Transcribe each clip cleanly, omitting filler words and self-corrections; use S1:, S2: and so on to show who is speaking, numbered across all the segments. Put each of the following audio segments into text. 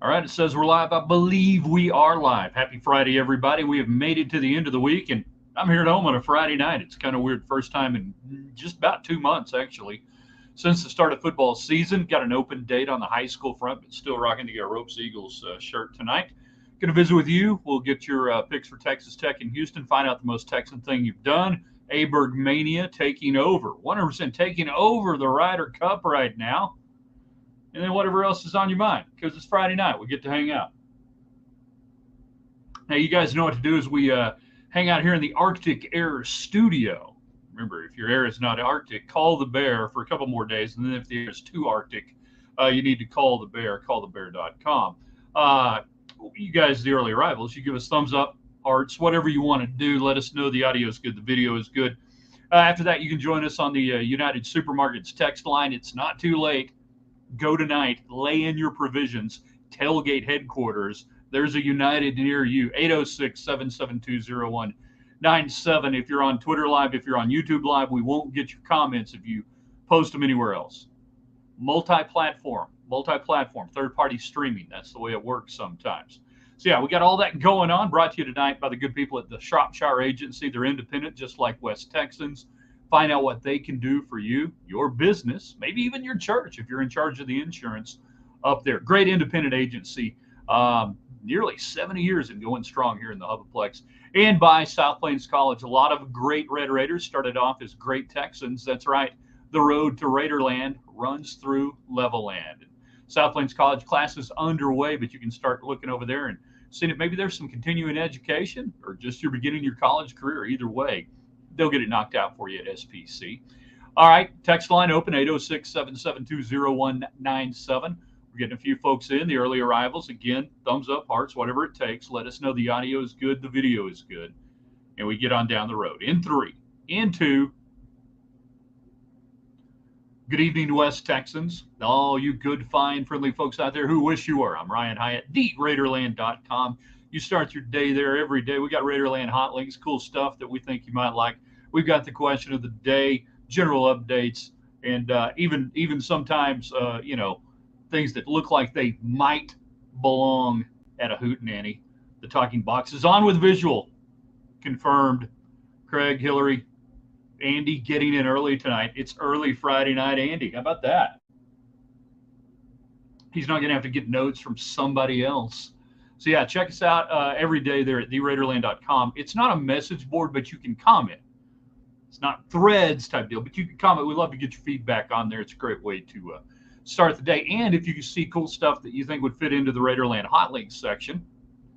S1: All right, it says we're live. I believe we are live. Happy Friday, everybody. We have made it to the end of the week, and I'm here at home on a Friday night. It's kind of weird. First time in just about 2 months, actually, since the start of football season. Got an open date on the high school front, but still rocking to get a Ropes Eagles shirt tonight. Going to visit with you. We'll get your picks for Texas Tech in Houston, find out the most Texan thing you've done. Aberg Mania taking over, 100% taking over the Ryder Cup right now. And then whatever else is on your mind, because it's Friday night. We get to hang out. Now, you guys know what to do as we hang out here in the Arctic Air studio. Remember, if your air is not Arctic, call the bear for a couple more days. And then if the air is too Arctic, you need to call the bear, callthebear.com. You guys, the early arrivals, you give us thumbs up, hearts, whatever you want to do. Let us know the audio is good, the video is good. After that, you can join us on the United Supermarkets text line. It's not too late. Go tonight, lay in your provisions, tailgate headquarters. There's a United near you, 806-772-0197. If you're on Twitter Live, if you're on YouTube Live, we won't get your comments if you post them anywhere else. Multi-platform, third-party streaming. That's the way it works sometimes. So, yeah, we got all that going on, brought to you tonight by the good people at the Shropshire Agency. They're independent, just like West Texans. Find out what they can do for you, your business, maybe even your church if you're in charge of the insurance up there. Great independent agency, nearly 70 years and going strong here in the Hubaplex. And by South Plains College, a lot of great Red Raiders started off as great Texans. That's right. The road to Raiderland runs through Levelland. South Plains College class is underway, but you can start looking over there and seeing if maybe there's some continuing education or just you're beginning your college career. Either way, they'll get it knocked out for you at SPC. All right, text line open, 806-772-0197. We're getting a few folks in, the early arrivals. Again, thumbs up, hearts, whatever it takes. Let us know the audio is good, the video is good, and we get on down the road. In 3, in 2. Good evening, West Texans. All you good, fine, friendly folks out there who wish you were. I'm Ryan Hyatt, TheRaiderland.com. You start your day there every day. We got Raiderland hot links, cool stuff that we think you might like. We've got the question of the day, general updates, and even sometimes, things that look like they might belong at a hootenanny. The talking box is on with visual. Confirmed. Craig, Hillary, Andy getting in early tonight. It's early Friday night, Andy. How about that? He's not going to have to get notes from somebody else. So, yeah, check us out every day there at TheRaiderland.com. It's not a message board, but you can comment. It's not threads type deal, but you can comment. We'd love to get your feedback on there. It's a great way to start the day. And if you can see cool stuff that you think would fit into the Raiderland Hot Links section,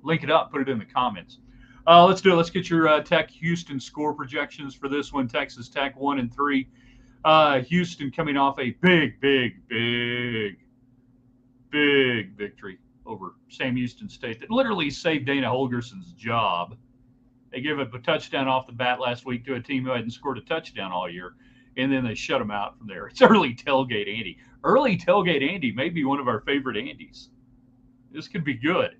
S1: link it up, put it in the comments. Let's do it. Let's get your Tech Houston score projections for this one. Texas Tech 1-3. Houston coming off a big victory over Sam Houston State that literally saved Dana Holgerson's job. They gave up a touchdown off the bat last week to a team who hadn't scored a touchdown all year, and then they shut him out from there. It's early tailgate Andy. Early tailgate Andy may be one of our favorite Andys. This could be good.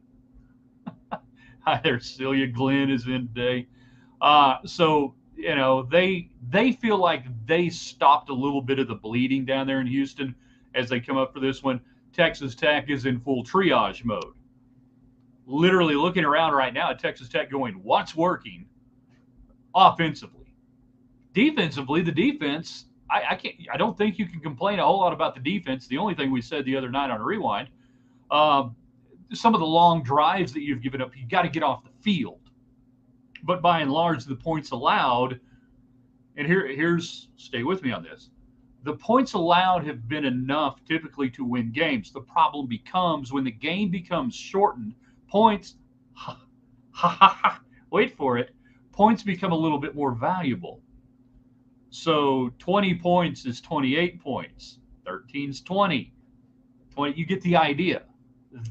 S1: Hi there, Celia. Glenn is in today. So, they feel like they stopped a little bit of the bleeding down there in Houston as they come up for this one. Texas Tech is in full triage mode. Literally looking around right now at Texas Tech going, what's working offensively? Defensively, the defense, I don't think you can complain a whole lot about the defense. The only thing we said the other night on Rewind, some of the long drives that you've given up, you got to get off the field. But by and large, the points allowed, and here's, stay with me on this, the points allowed have been enough typically to win games. The problem becomes when the game becomes shortened, points, wait for it, points become a little bit more valuable. So 20 points is 28 points. 13's 20. You get the idea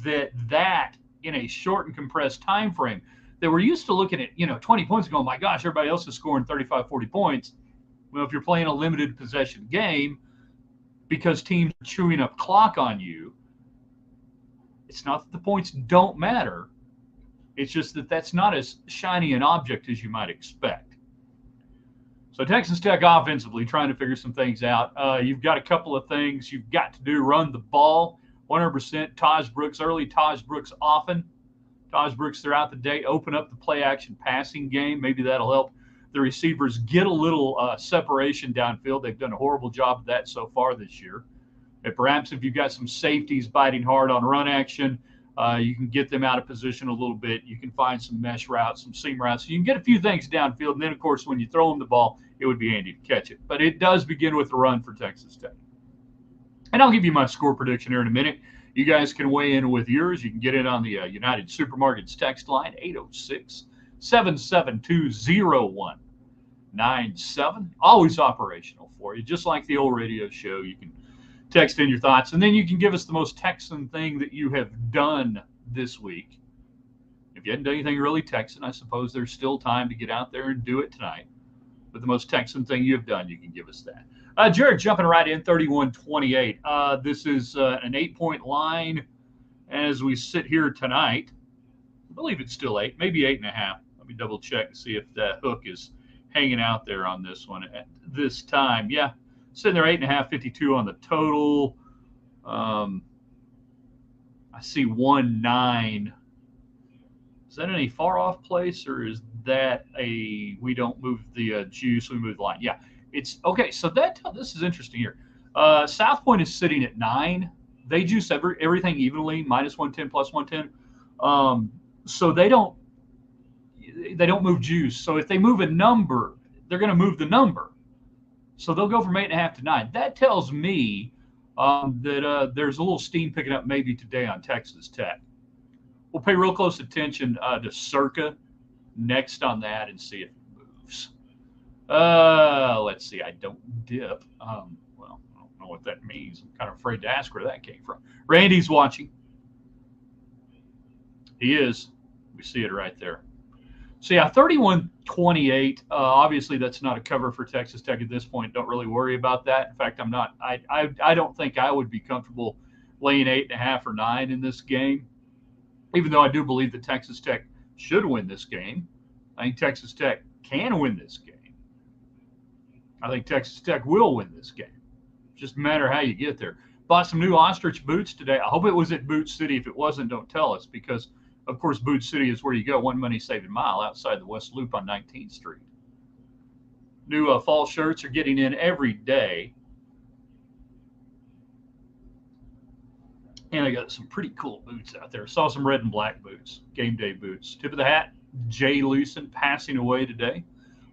S1: that in a short and compressed time frame, that we're used to looking at, 20 points and going, my gosh, everybody else is scoring 35, 40 points. Well, if you're playing a limited possession game because teams are chewing up clock on you, it's not that the points don't matter. It's just that that's not as shiny an object as you might expect. So Texas Tech offensively trying to figure some things out. You've got a couple of things you've got to do. Run the ball. 100%. Taj Brooks early, Taj Brooks often. Taj Brooks throughout the day. Open up the play action passing game. Maybe that'll help the receivers get a little separation downfield. They've done a horrible job of that so far this year. And perhaps if you've got some safeties biting hard on run action, you can get them out of position a little bit. You can find some mesh routes, some seam routes. You can get a few things downfield. And then, of course, when you throw them the ball, it would be handy to catch it. But it does begin with a run for Texas Tech. And I'll give you my score prediction here in a minute. You guys can weigh in with yours. You can get it on the United Supermarkets text line, 806-772-0197. Always operational for you, just like the old radio show. You can text in your thoughts, and then you can give us the most Texan thing that you have done this week. If you hadn't done anything really Texan, I suppose there's still time to get out there and do it tonight. But the most Texan thing you've done, you can give us that. Jared jumping right in, 31-28. This is an 8-point line as we sit here tonight. I believe it's still 8, maybe 8.5. Let me double check and see if that hook is hanging out there on this one at this time. Yeah, sitting there 8.5, 52 on the total. I see 1-9. Is that in a far off place, or is that we don't move the juice, we move the line? Yeah, it's okay. So this is interesting here. South Point is sitting at 9. They juice everything evenly, -110, +110. So they don't move juice. So if they move a number, they're going to move the number. So they'll go from 8.5 to 9. That tells me that there's a little steam picking up maybe today on Texas Tech. We'll pay real close attention to Circa next on that and see if it moves. Let's see. I don't dip. Well, I don't know what that means. I'm kind of afraid to ask where that came from. Randy's watching. He is. We see it right there. So, yeah, 31-28. Obviously, that's not a cover for Texas Tech at this point. Don't really worry about that. In fact, I'm not. I don't think I would be comfortable laying 8.5 or 9 in this game, even though I do believe that Texas Tech should win this game. I think Texas Tech can win this game. I think Texas Tech will win this game. Just a matter how you get there. Bought some new ostrich boots today. I hope it was at Boot City. If it wasn't, don't tell us, because, of course, Boot City is where you go, one money-saving mile outside the West Loop on 19th Street. New fall shirts are getting in every day. And I got some pretty cool boots out there. Saw some red and black boots, game day boots. Tip of the hat, Jay Lewson passing away today.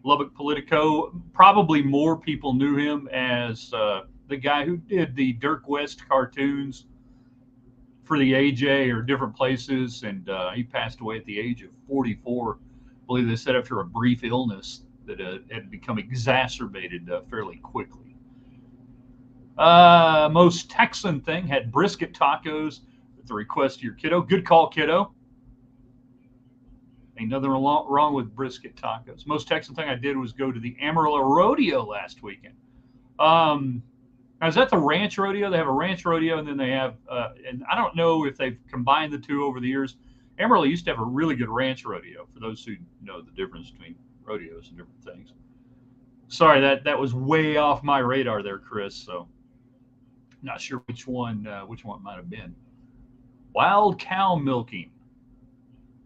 S1: Lubbock Politico, probably more people knew him as the guy who did the Dirk West cartoons for the AJ or different places, and he passed away at the age of 44. I believe they said after a brief illness that had become exacerbated fairly quickly. Most Texan Thing had brisket tacos at the request of your kiddo. Good call, kiddo. Ain't nothing wrong with brisket tacos. Most Texan Thing I did was go to the Amarillo Rodeo last weekend. Now, is that the ranch rodeo? They have a ranch rodeo, and then they have, and I don't know if they've combined the two over the years. Amarillo used to have a really good ranch rodeo, for those who know the difference between rodeos and different things. Sorry, that was way off my radar there, Chris, so not sure which one it might have been. Wild cow milking.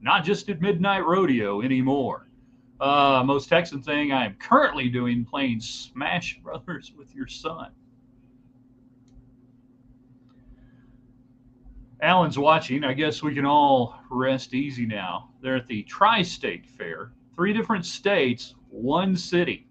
S1: Not just at Midnight Rodeo anymore. Most Texan Thing I am currently doing, playing Smash Brothers with your son. Alan's watching. I guess we can all rest easy now. They're at the Tri-State Fair. 3 different states, 1 city.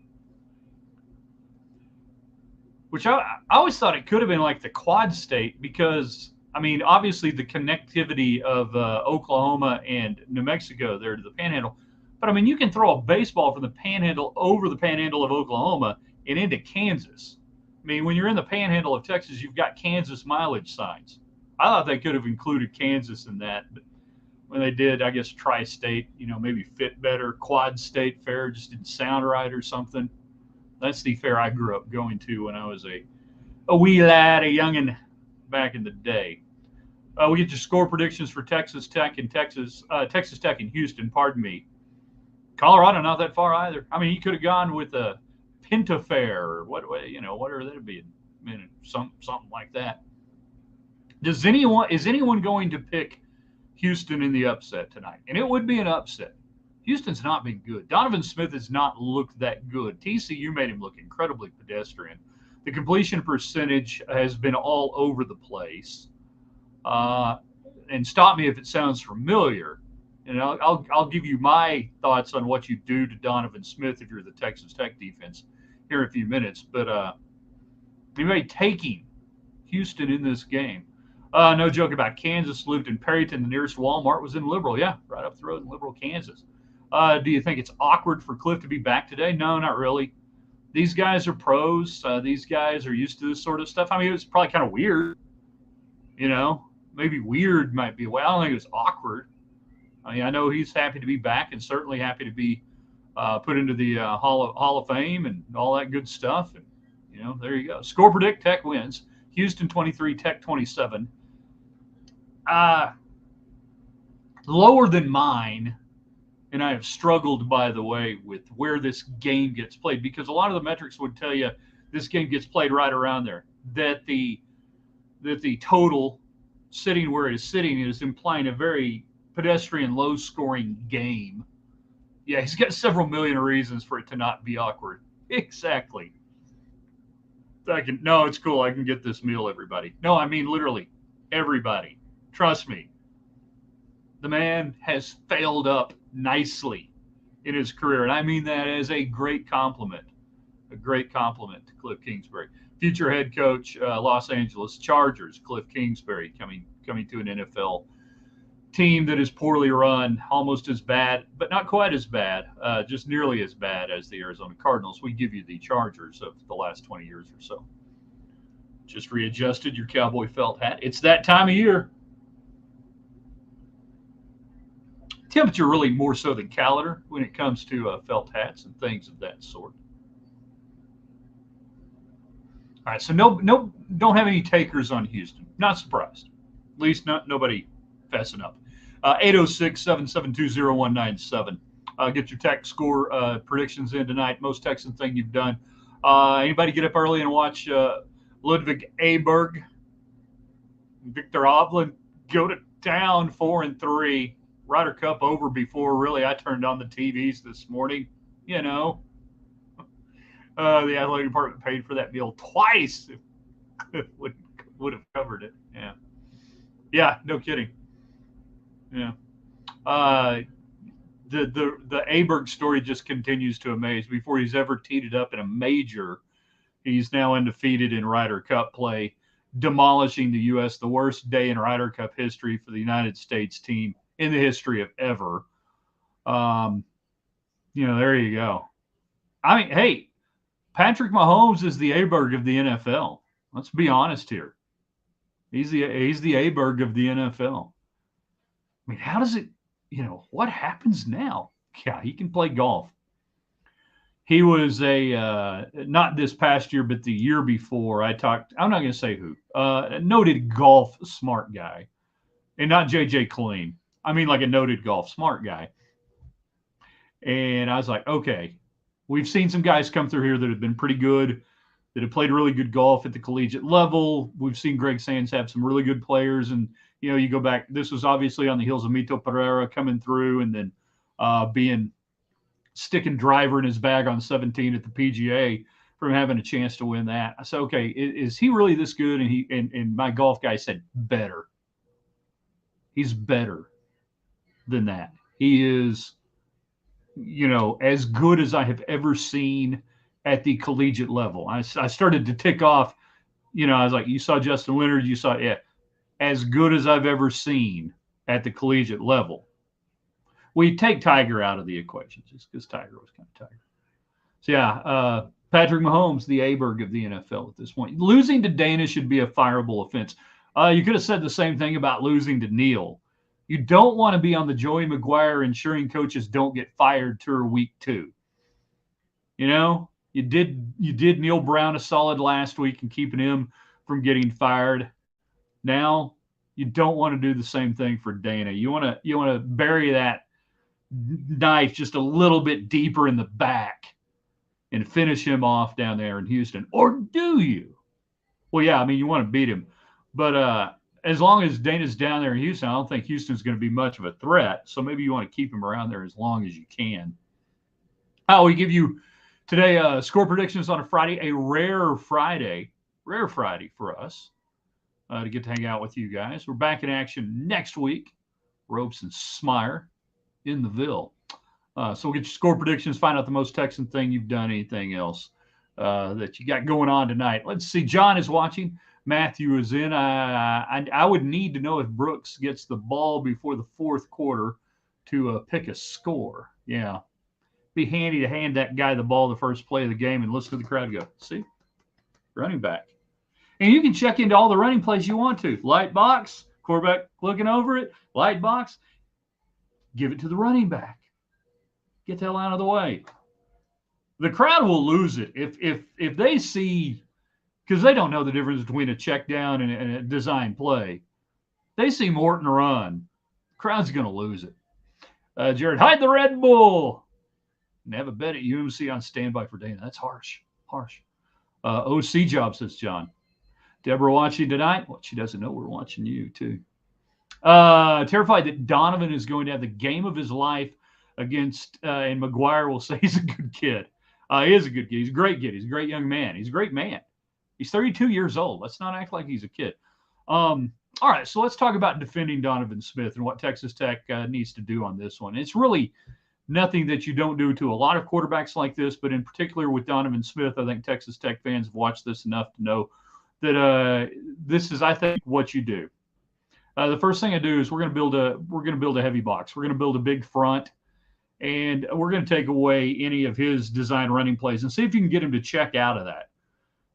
S1: Which I always thought it could have been like the Quad State, because, I mean, obviously the connectivity of Oklahoma and New Mexico there to the Panhandle. But, I mean, you can throw a baseball from the Panhandle over the Panhandle of Oklahoma and into Kansas. I mean, when you're in the Panhandle of Texas, you've got Kansas mileage signs. I thought they could have included Kansas in that. But when they did, I guess, Tri-State, maybe fit better. Quad State Fair just didn't sound right or something. That's the fair I grew up going to when I was a wee lad, a youngin' back in the day. We get your score predictions for Texas Tech and Texas Tech and Houston. Pardon me. Colorado not that far either. I mean, you could have gone with a Pinta Fair or whatever that'd be, something like that. is anyone going to pick Houston in the upset tonight? And it would be an upset. Houston's not been good. Donovan Smith has not looked that good. TCU made him look incredibly pedestrian. The completion percentage has been all over the place. Uh, and stop me if it sounds familiar. And I'll give you my thoughts on what you do to Donovan Smith if you're the Texas Tech defense here in a few minutes. But anyway, taking Houston in this game. No joke about Kansas lived in Perryton. The nearest Walmart was in Liberal. Yeah, right up the road in Liberal, Kansas. Do you think it's awkward for Cliff to be back today? No, not really. These guys are pros. These guys are used to this sort of stuff. I mean, it was probably kind of weird, you know. Maybe weird might be a way. I don't think it was awkward. I mean, I know he's happy to be back and certainly happy to be put into the Hall of Fame and all that good stuff. And there you go. Score predict: Tech wins. Houston 23, Tech 27. Lower than mine, and I have struggled, by the way, with where this game gets played because a lot of the metrics would tell you this game gets played right around there. That the total sitting where it is sitting is implying a very pedestrian, low-scoring game. Yeah, he's got several million reasons for it to not be awkward. Exactly. No, it's cool. I can get this meal, everybody. No, I mean literally everybody. Trust me. The man has failed up nicely in his career, and I mean that as a great compliment. A great compliment to Cliff Kingsbury. Future head coach, Los Angeles Chargers, Cliff Kingsbury, coming to an NFL team that is poorly run, almost as bad, but not quite as bad, just nearly as bad as the Arizona Cardinals. We give you the Chargers of the last 20 years or so. Just readjusted your cowboy felt hat. It's that time of year. Temperature really more so than calendar when it comes to felt hats and things of that sort. All right, so no, don't have any takers on Houston. Not surprised. At least nobody fessing up. 806-772-0197. Get your Tech score predictions in tonight. Most Texan thing you've done. Anybody get up early and watch Ludwig Aberg, Victor Hovland go to town 4-3. Ryder Cup over before really I turned on the TVs this morning. The athletic department paid for that meal twice. Would have covered it. Yeah, no kidding. Yeah. The Aberg story just continues to amaze. Before he's ever teed it up in a major, he's now undefeated in Ryder Cup play, demolishing the U.S. The worst day in Ryder Cup history for the United States team in the history of ever. There you go. I mean, hey, Patrick Mahomes is the Aberg of the NFL. Let's be honest here. He's the Aberg of the NFL. I mean, how does it, what happens now? Yeah, he can play golf. He was not this past year, but the year before, I'm not going to say who, a noted golf smart guy, and not J.J. Clean. I mean, like a noted golf smart guy. And I was like, okay, we've seen some guys come through here that have been pretty good, that have played really good golf at the collegiate level. We've seen Greg Sands have some really good players. And, you go back, this was obviously on the heels of Mito Pereira coming through and then sticking driver in his bag on 17 at the PGA from having a chance to win that. I said, okay, is he really this good? And my golf guy said, better. He's better than that. He is, as good as I have ever seen at the collegiate level. I started to tick off, I was like, you saw Justin Leonard, you saw, as good as I've ever seen at the collegiate level. We take Tiger out of the equation just because Tiger was kind of Tiger. So, Patrick Mahomes, the Aberg of the NFL at this point. Losing to Dana should be a fireable offense. You could have said the same thing about losing to Neil. You don't want to be on the Joey McGuire ensuring coaches don't get fired tour week 2. You did Neil Brown a solid last week in keeping him from getting fired. Now you don't want to do the same thing for Dana. You want to bury that knife just a little bit deeper in the back and finish him off down there in Houston. Or do you? Well, yeah, I mean, you want to beat him. But as long as Dana's down there in Houston, I don't think Houston's going to be much of a threat. So maybe you want to keep him around there as long as you can. We give you today score predictions on a Friday, a rare Friday for us to get to hang out with you guys. We're back in action next week. Ropes and Smire in the Ville. So we'll get your score predictions, find out the most Texan thing you've done, anything else that you got going on tonight. Let's see. John is watching. Matthew is in. I would need to know if Brooks gets the ball before the fourth quarter to pick a score. Yeah. Be handy to hand that guy the ball the first play of the game and listen to the crowd go, see, running back. And you can check into all the running plays you want to. Light box, quarterback looking over it, light box. Give it to the running back. Get the hell out of the way. The crowd will lose it if they see, because they don't know the difference between a check down and a design play. They see Morton run. The crowd's going to lose it. Jared, hide the Red Bull. And have a bet at UMC on standby for Dana. That's harsh. Harsh. OC job, says John. Deborah watching tonight? Well, she doesn't know we're watching you, too. Terrified that Donovan is going to have the game of his life against, and McGuire will say he's a good kid. He is a good kid. He's a great kid. He's a great young man. He's a great man. He's 32 years old. Let's not act like he's a kid. All right, so let's talk about defending Donovan Smith and what Texas Tech needs to do on this one. It's really nothing that you don't do to a lot of quarterbacks like this, but in particular with Donovan Smith, I think Texas Tech fans have watched this enough to know that this is, I think, what you do. The first thing I do is we're going to build a heavy box. We're going to build a big front, and we're going to take away any of his design running plays and see if you can get him to check out of that.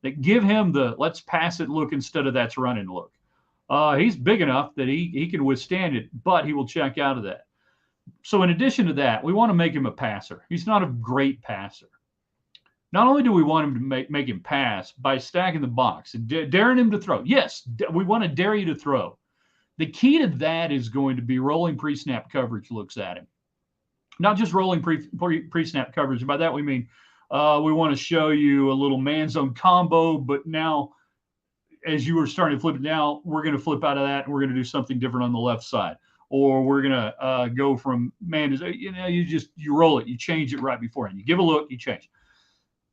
S1: That give him the let's pass it look instead of that's running look. He's big enough that he can withstand it, but he will check out of that. So in addition to that, we want to make him a passer. He's not a great passer. Not only do we want him to make him pass by stacking the box and daring him to throw. Yes, we want to dare you to throw. The key to that is going to be rolling pre-snap coverage looks at him. Not just rolling pre-snap coverage. And by that we mean we want to show you a little man zone combo, but now as you were starting to flip it now, we're going to flip out of that and we're going to do something different on the left side. Or we're going to go from man to, you roll it, you change it right beforehand. You give a look, you change.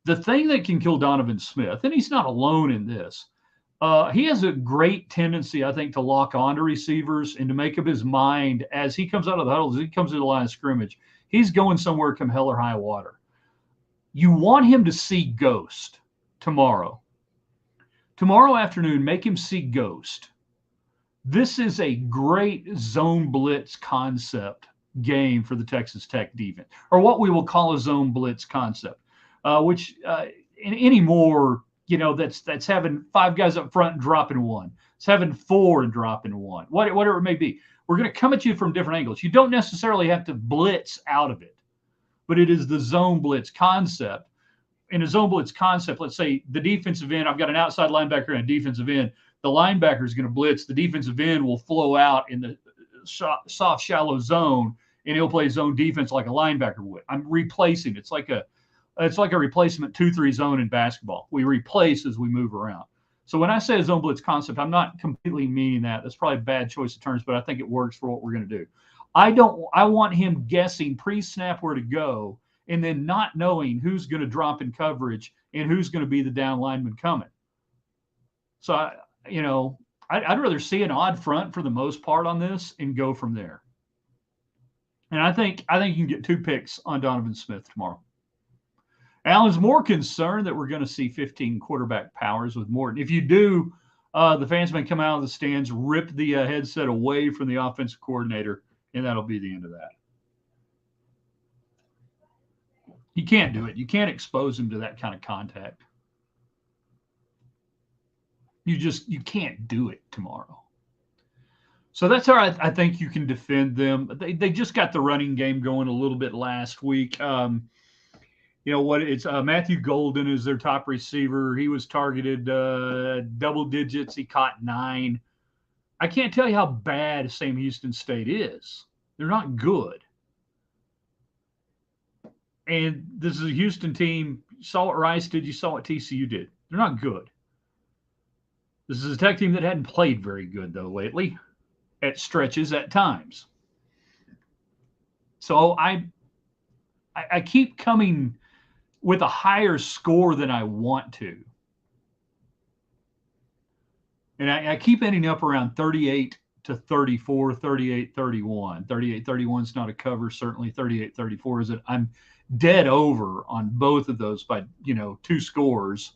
S1: The thing that can kill Donovan Smith, and he's not alone in this, he has a great tendency, I think, to lock onto receivers and to make up his mind as he comes out of the huddle, as he comes to the line of scrimmage. He's going somewhere come hell or high water. You want him to see ghost tomorrow. Tomorrow afternoon, make him see ghost. This is a great zone blitz concept game for the Texas Tech defense, or what we will call a zone blitz concept, which anymore, that's having five guys up front and dropping one. It's having four and dropping one, whatever it may be. We're going to come at you from different angles. You don't necessarily have to blitz out of it, but it is the zone blitz concept. In a zone blitz concept, let's say the defensive end, I've got an outside linebacker and a defensive end. The linebacker is going to blitz. The defensive end will flow out in the soft, shallow zone, and he'll play zone defense like a linebacker would. I'm replacing. It's like a replacement 2-3 zone in basketball. We replace as we move around. So when I say a zone blitz concept, I'm not completely meaning that. That's probably a bad choice of terms, but I think it works for what we're going to do. I want him guessing pre-snap where to go and then not knowing who's going to drop in coverage and who's going to be the down lineman coming. So, I'd rather see an odd front for the most part on this and go from there. And I think you can get 2 picks on Donovan Smith tomorrow. Alan's more concerned that we're going to see 15 quarterback powers with Morton. If you do, the fans may come out of the stands, rip the headset away from the offensive coordinator, and that'll be the end of that. You can't do it. You can't expose him to that kind of contact. You can't do it tomorrow. So that's how I think you can defend them. They just got the running game going a little bit last week. It's Matthew Golden is their top receiver. He was targeted double digits. He caught 9. I can't tell you how bad Sam Houston State is. They're not good. And this is a Houston team. You saw what Rice did. You saw what TCU did. They're not good. This is a Tech team that hadn't played very good, though, lately, at stretches at times. So I keep coming with a higher score than I want to. And I keep ending up around 38 to 34, 38, 31. 38, 31 is not a cover. Certainly 38, 34 is it. I'm dead over on both of those by, 2 scores.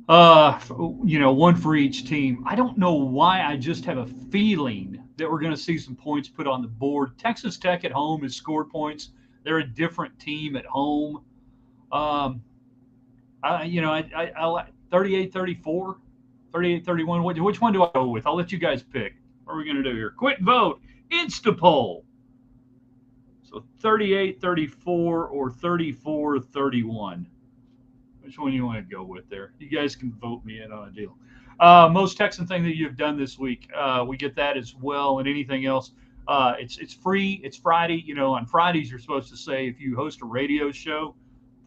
S1: One for each team. I don't know why. I just have a feeling that we're going to see some points put on the board. Texas Tech at home has scored points. They're a different team at home. I like 38, 34, 38, 31. Which one do I go with? I'll let you guys pick. What are we going to do here? Quick vote. Insta poll. So 38, 34, or 34, 31. Which one do you want to go with there? You guys can vote me in on a deal. Most Texan thing that you've done this week. We get that as well, and anything else. It's free. It's Friday. On Fridays you're supposed to say if you host a radio show,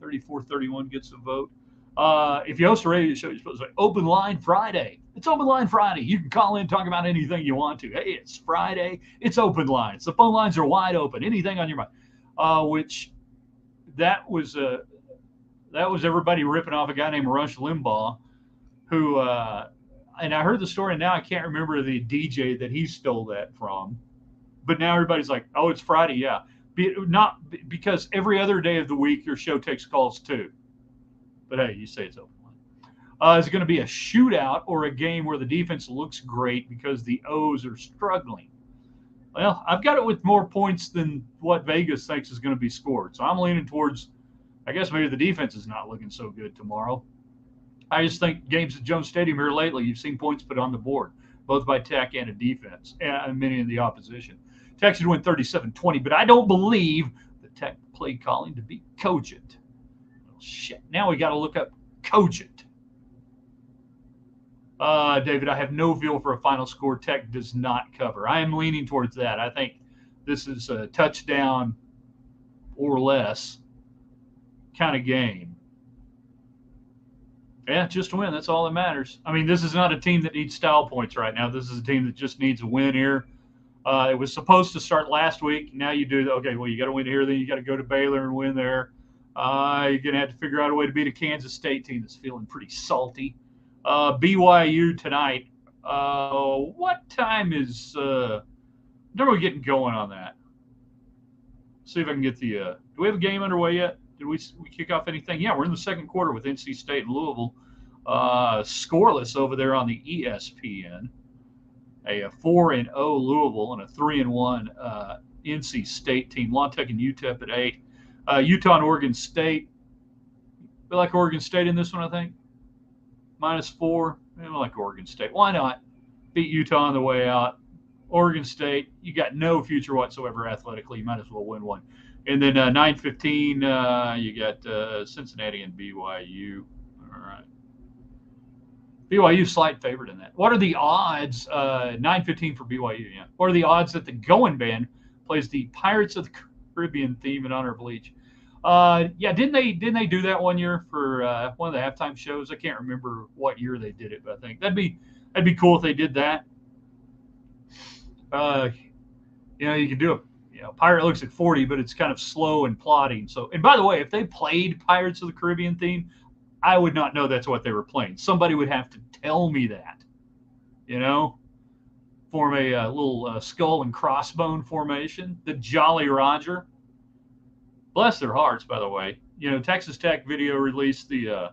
S1: 34, 31 gets a vote. If you host a radio show, you're supposed to say Open Line Friday. It's Open Line Friday. You can call in, talk about anything you want to. Hey, it's Friday. It's Open Lines. The phone lines are wide open. Anything on your mind. Which that was everybody ripping off a guy named Rush Limbaugh, who and I heard the story, and now I can't remember the DJ that he stole that from. But now everybody's like, oh, it's Friday, yeah. Not because every other day of the week your show takes calls too. But hey, you say it's open line. Is it going to be a shootout or a game where the defense looks great because the O's are struggling? Well, I've got it with more points than what Vegas thinks is going to be scored. So I'm leaning towards, I guess maybe the defense is not looking so good tomorrow. I just think games at Jones Stadium here lately, you've seen points put on the board, both by Tech and a defense, and many of the opposition. Tech should win 37-20, but I don't believe the Tech play calling to be cogent. Well, shit, now we got to look up cogent. David, I have no feel for a final score. Tech does not cover. I am leaning towards that. I think this is a touchdown or less kind of game. Yeah, just win. That's all that matters. I mean, this is not a team that needs style points right now. This is a team that just needs a win here. It was supposed to start last week. Now you do, okay, well, you got to win here. Then you got to go to Baylor and win there. You're going to have to figure out a way to beat a Kansas State team that's feeling pretty salty. BYU tonight. What time is when are we getting going on that? See if I can get the do we have a game underway yet? Did we kick off anything? Yeah, we're in the second quarter with NC State and Louisville. Scoreless over there on the ESPN. A 4-0 Louisville and a 3-1 NC State team. La Tech and UTEP at 8. Utah and Oregon State. We like Oregon State in this one, I think. -4. I like Oregon State. Why not? Beat Utah on the way out. Oregon State, you got no future whatsoever athletically. You might as well win one. And then 9:15, you got Cincinnati and BYU. All right. BYU slight favorite in that. What are the odds? 9:15 for BYU. Yeah. What are the odds that the Going Band plays the Pirates of the Caribbean theme in honor of Bleach? Yeah, didn't they do that one year for one of the halftime shows? I can't remember what year they did it, but I think that'd be cool if they did that. You could do it. Pirate looks at 40, but it's kind of slow and plodding. So, and by the way, if they played Pirates of the Caribbean theme, I would not know that's what they were playing. Somebody would have to tell me that, form a little skull and crossbone formation. The Jolly Roger. Bless their hearts, by the way. Texas Tech video released the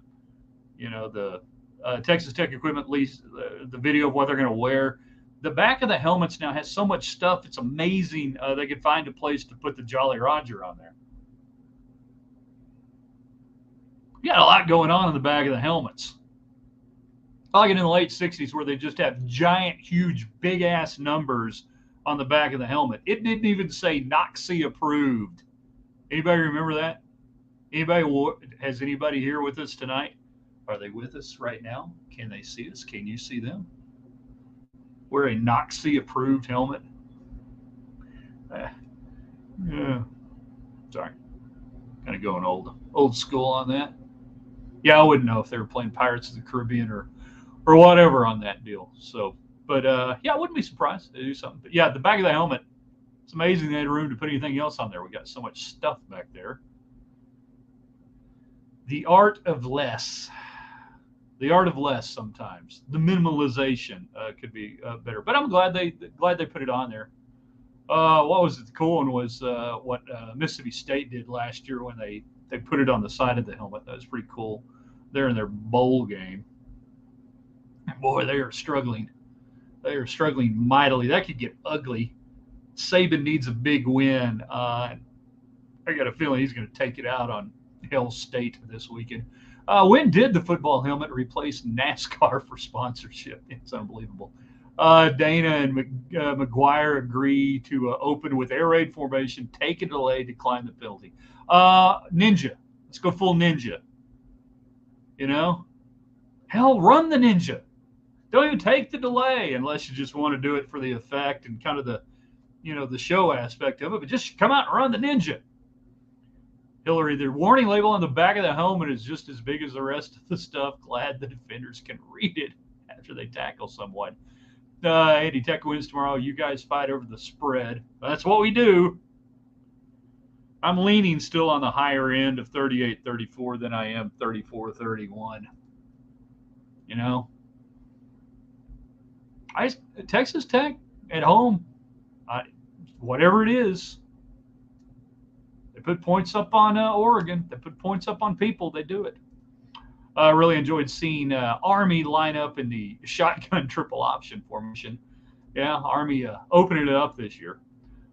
S1: Texas Tech equipment released the video of what they're going to wear. The back of the helmets now has so much stuff. It's amazing. They could find a place to put the Jolly Roger on there. You got a lot going on in the back of the helmets. Like in the late 60s where they just have giant, huge, big-ass numbers on the back of the helmet. It didn't even say NOXC approved. Anybody remember that? Has anybody here with us tonight? Are they with us right now? Can they see us? Can you see them? Wear a NOXC approved helmet. Yeah. Sorry. Kind of going old school on that. Yeah, I wouldn't know if they were playing Pirates of the Caribbean or or whatever on that deal. So, but yeah, I wouldn't be surprised to do something. But yeah, the back of the helmet, it's amazing they had room to put anything else on there. We got so much stuff back there. The art of less. The art of less sometimes. The minimalization could be better. But I'm glad they put it on there. What was it? The cool one was what Mississippi State did last year when they put it on the side of the helmet. That was pretty cool. They're in their bowl game. Boy, they are struggling. They are struggling mightily. That could get ugly. Saban needs a big win. I got a feeling he's going to take it out on Hell State this weekend. When did the football helmet replace NASCAR for sponsorship? It's unbelievable. Dana and McGuire agree to open with air raid formation, take a delay, decline the penalty. Ninja. Let's go full ninja. You know? Hell, run the ninja. Don't even take the delay unless you just want to do it for the effect and kind of the, the show aspect of it. But just come out and run the ninja. Hillary, the warning label on the back of the helmet is just as big as the rest of the stuff. Glad the defenders can read it after they tackle someone. Andy, Tech wins tomorrow. You guys fight over the spread. That's what we do. I'm leaning still on the higher end of 38-34 than I am 34-31. Texas Tech at home, whatever it is, they put points up on Oregon. They put points up on people. They do it. Really enjoyed seeing Army line up in the shotgun triple option formation. Yeah, Army opening it up this year.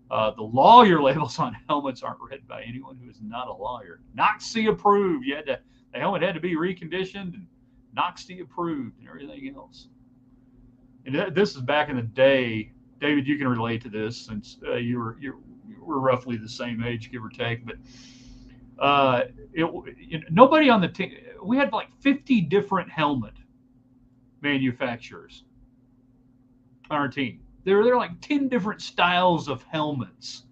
S1: The lawyer labels on helmets aren't read by anyone who is not a lawyer. NOXC approved. The helmet had to be reconditioned and NOXC approved and everything else. And this is back in the day. David, you can relate to this since you were roughly the same age, give or take. But nobody on the team. We had like 50 different helmet manufacturers on our team. There were like 10 different styles of helmets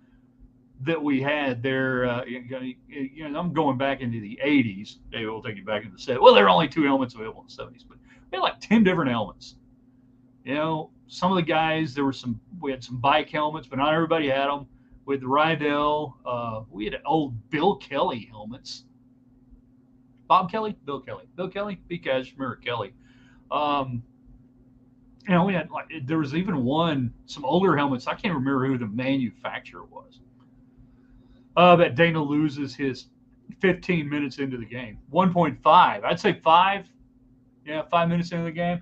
S1: that we had there. I'm going back into the 80s. David will take you back into the 70s. Well, there were only 2 helmets available in the 70s, but we had like 10 different helmets. Some of the guys, we had some bike helmets, but not everybody had them. With the Rydell, we had old Bill Kelly helmets. Bob Kelly? Bill Kelly. Bill Kelly? B-Cash, remember Kelly. We had there was even some older helmets. I can't remember who the manufacturer was. That Dana loses his 15 minutes into the game. 1.5. I'd say 5. Yeah, 5 minutes into the game.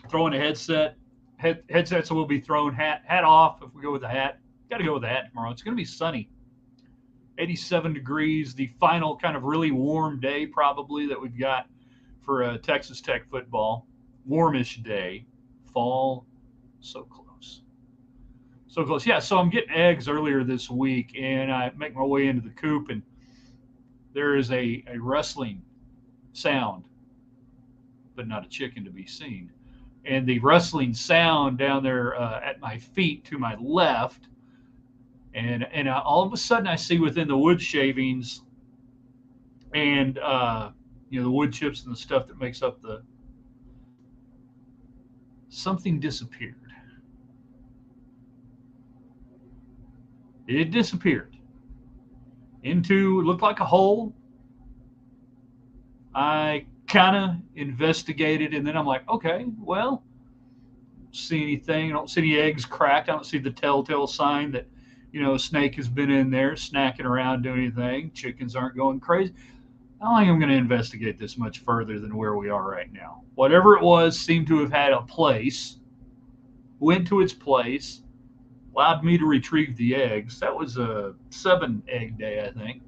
S1: Throwing a headset. Headsets will be thrown. Hat off if we go with the hat. Got to go with the hat tomorrow. It's going to be sunny. 87 degrees. The final kind of really warm day probably that we've got for Texas Tech football. Warmish day. Fall. So close. So close. Yeah, so I'm getting eggs earlier this week, and I make my way into the coop, and there is a rustling sound, but not a chicken to be seen. And the rustling sound down there at my feet to my left, and all of a sudden I see within the wood shavings and the wood chips and the stuff that makes up something disappeared. It disappeared into looked like a hole. I kind of investigated, and then I'm like, okay, well, don't see anything. I don't see any eggs cracked. I don't see the telltale sign that, a snake has been in there snacking around doing anything. Chickens aren't going crazy. I don't think I'm going to investigate this much further than where we are right now. Whatever it was seemed to have had a place, went to its place, allowed me to retrieve the eggs. That was a 7-egg day, I think.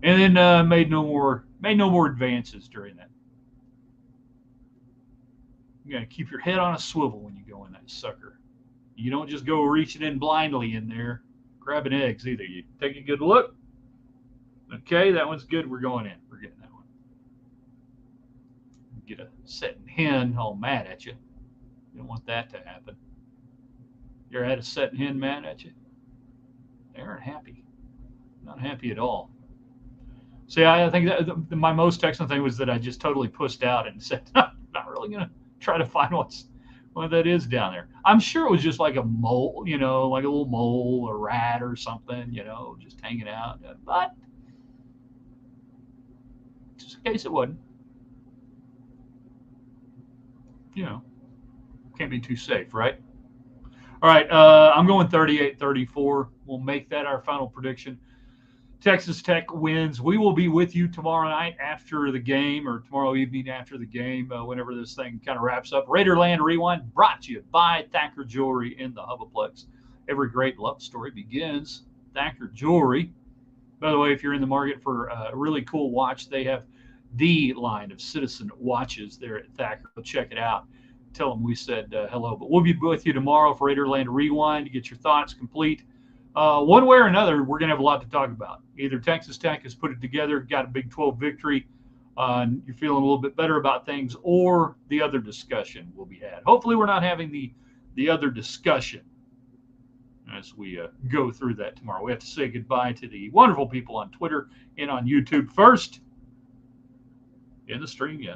S1: And then made no more advances during that. You got to keep your head on a swivel when you go in that sucker. You don't just go reaching in blindly in there, grabbing eggs either. You take a good look. Okay, that one's good. We're going in. We're getting that one. Get a setting hen all mad at you. You don't want that to happen. You ever had a setting hen mad at you? They aren't happy. Not happy at all. See, I think that my most Texan thing was that I just totally pussed out and said, I'm not really going to try to find what that is down there. I'm sure it was just like a mole, like a little mole or rat or something, just hanging out. But just in case it wasn't, you know, can't be too safe, right? All right, I'm going 38-34. We'll make that our final prediction. Texas Tech wins. We will be with you tomorrow night after the game, or tomorrow evening after the game, whenever this thing kind of wraps up. Raiderland Rewind brought to you by Thacker Jewelry in the Hubaplex. Every great love story begins. Thacker Jewelry. By the way, if you're in the market for a really cool watch, they have the line of Citizen watches there at Thacker. Go check it out. Tell them we said hello. But we'll be with you tomorrow for Raiderland Rewind to get your thoughts complete. One way or another, we're going to have a lot to talk about. Either Texas Tech has put it together, got a Big 12 victory, you're feeling a little bit better about things, or the other discussion will be had. Hopefully, we're not having the other discussion as we go through that tomorrow. We have to say goodbye to the wonderful people on Twitter and on YouTube first in the stream. Yes.